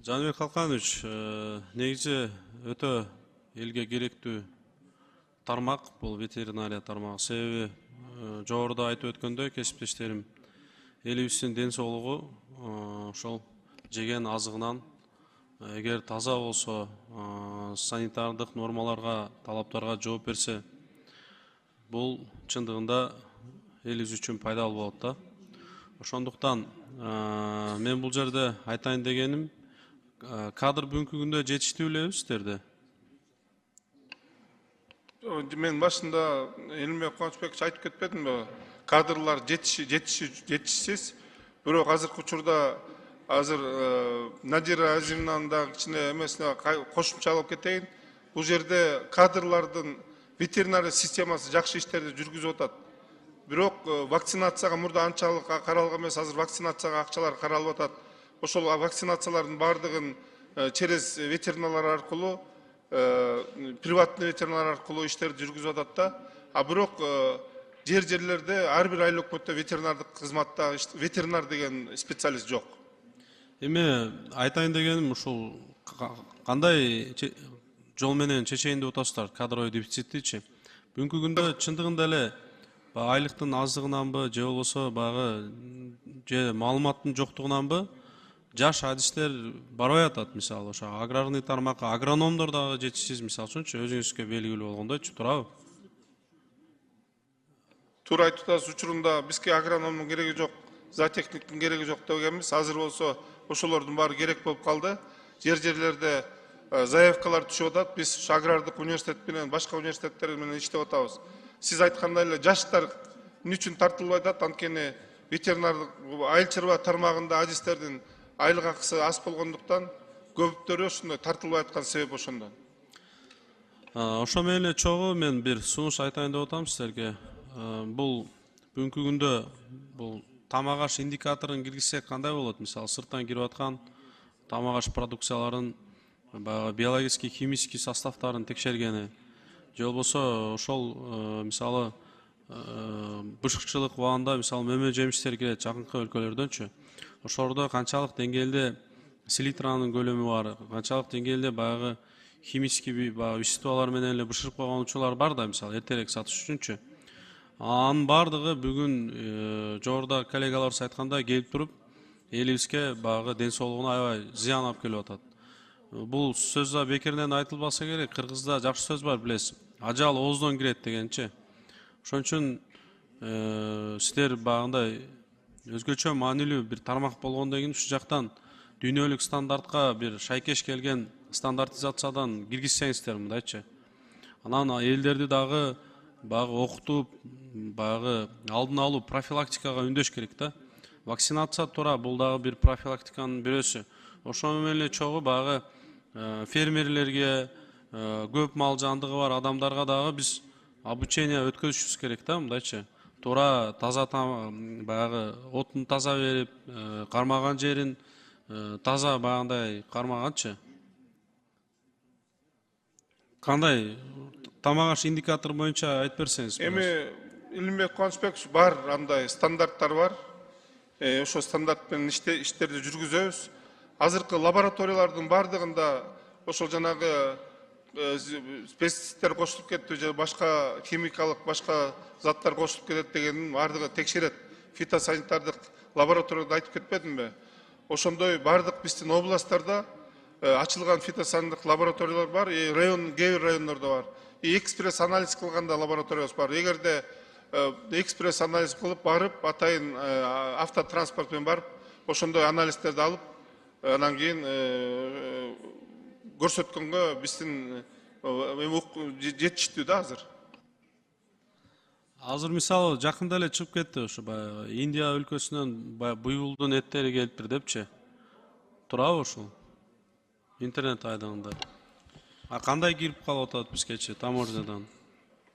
Жаныбек Калканович, негизи өтө элге керектүү тармак бул ветеринария тармагы. Себеби жогоруда айтып өткөндөй кесиптештерим элибиздин ден соолугу ошол жеген азыгынан эгер таза болсо, санитардык нормаларга, талаптарга жооп берсе, бул чындыгында элибиз үчүн пайдалуу болот да. Ошондуктан мен бул жерде айтайын дегеним, кадр бүгүнкү күндө жетиштүү элеби сиздерде? Мен башында Элимбек Кубанычбекович айтып кетпедимби? Кадрлар жетишсиз. Бирок азыркы учурда Надира Азимнан да кичине эмесине кошумча алып кетейин. Бул жерде кадрлардын ветеринария системасы жакшы иштерди жүргүзүп атат. Бирок вакцинацияга мурда анчалык каралган эмес, азыр вакцинацияга акчалар каралып атат. Ошол вакцинациялардын баардыгын через ветеринарлар аркылуу, приватный ветеринар аркылуу иштерди жүргүзүп атат да. А бирок жерлерде ар бир айыл өкмөттө ветеринардык кызматта ветеринар деген специалист жок. Эми айтайын дегеним ушул кандай жол менен чечейин деп атасыздар кадровый дефициттичи? Бүгүнкү күндө чындыгында эле айлыктын аздыгынанбы же болбосо баягы же маалыматтын жоктугунанбы жаш адистер барбай атат. Мисалы ошо аграрный тармакка агрономдор дагы жетишсиз, мисалы үчүнчү өзүңүзгө белгилүү болгондойчу, туурабы? Туура айтып атасыз, учурунда бизге агрономдун кереги жок, зоотехниктин кереги жок дегенбиз. Азыр болсо ошолордун баары керек болуп калды. Жерлерде заявкалар түшүп атат. Биз агрардык университет менен башка университеттер менен иштеп атабыз. Сиз айткандай эле жаштар эмне үчүн тартылбай атат? Анткени ветеринардык айыл чарба тармагында адистердин айлык акысы аз болгондуктан көптөрү ушундай тартылбай аткан себеп ошондон. Ошо менен эле чогуу мен бир сунуш айтайын деп атам сиздерге. Бул бүгүнкү күндө бул тамак аш индикаторун киргизсек кандай болот? Мисалы сырттан кирип аткан тамак аш продукцияларын биологический, химический составтарын текшергени, же болбосо ошол мисалы бышыкчылык убагында мисалы мөмө жемиштер кирет жакынкы өлкөлөрдөнчү. Ошолордо канчалык деңгээлде селитранын көлөмү бар, канчалык деңгээлде баягы химический веществолор менен эле бышырып койгон учурлар бар да, мисалы эртерээк сатыш үчүнчү. Анын баардыгы бүгүн жогоруда коллегаларыбыз айткандай келип туруп, элибизге баягы ден соолугуна аябай зыян алып келип атат. Бул сөз да бекеринен айтылбаса керек. Кыргызда жакшы сөз бар, билесиз. Ажал ооздон кирет дегенчи. Ошон үчүн сиздер баягындай өзгөчө маанилүү бир тармак болгондон кийин ушул жактан дүйнөлүк стандартка бир шайкеш келген стандартизациядан киргизсеңиздер мындайчы. Анан элдерди дагы баягы окутуп, баягы алдын алуу профилактикага үндөш керек да. Вакцинация туура, бул дагы бир профилактиканын бирөөсү. Ошо менен эле чогуу баягы фермерлерге, көп мал жандыгы бар адамдарга дагы биз обучение өткөзүшүбүз керек да, мындайчы. Туура таза баягы отун таза берип, кармаган жерин таза баягындай кармаганчы. Кандай тамак аш индикатор боюнча айтып берсеңиз. Эми Элимбек Кубанычбекович бар андай стандарттар бар. Ошо стандарт менен иштерди жүргүзөбүз. Азыркы лабораториялардын баардыгында ошол жанагы пестицидтер кошулуп кетти же башка химикалык башка заттар кошулуп кетет дегенин баардыгы текшерет. Фитосанитардык лабораторияда айтып кетпедимби? Ошондой баардык биздин областтарда ачылган фитосанитардык лабораториялар бар, кээ бир райондордо бар. Экспресс анализ кылганда лабораториябыз бар. Эгерде экспресс анализ кылып барып, атайын автотранспорт менен барып, ошондой анализдерди алып, анан кийин көрсөткөнгө биздин жетиштүү да азыр. Азыр мисалы жакында эле чыгып кетти ошо баягы Индия өлкөсүнөн буюлдун эттери келиптир депчи. Туурабы ушул? Интернет айдыңында. Кандай кирип калып атат бизгечи таможнядан?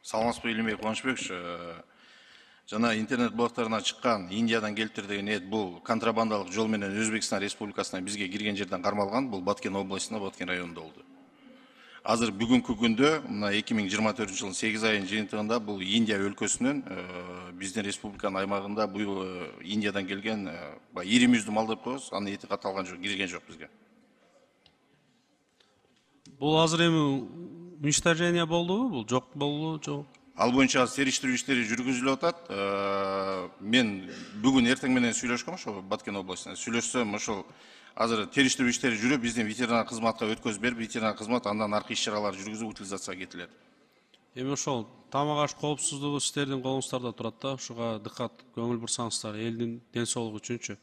Саламатсызбы, Элимбек Кубанычбекович. Жана интернет блогтарынан чыккан Индиядан келиптир деген эт бул контрабандалык жол менен Өзбекстан Республикасына бизге кирген жерден кармалган. Бул Баткен областында, Баткен районунда болду. Азыр бүгүнкү күндө мына 2024 жылдын 8 айынын жыйынтыгында бул Индия өлкөсүнөн биздин республиканын аймагында бул Индиядан келген ири мүйүздүү мал деп коебуз, анын эти катталган жок, кирген жок бизге. Бул азыр эми уничтожение болдубу? Бул жок болду, жок. Ал боюнча азыр териштирүү иштери жүргүзүлүп атат. Мен бүгүн эртең менен сүйлөшкөм ошо Баткен областына. Сүйлөшсөм ошол азыр териштирүү иштери жүрүп, биздин ветеринар кызматка өткөзүп берип, ветеринар кызмат андан аркы иш-чаралар жүргүзүп утилизацияга кетилет. Эми ошол тамак аш коопсуздугу сиздердин колуңуздарда турат да. Ушуга дыккат көңүл бурсаңыздар элдин ден соолугу үчүнчү.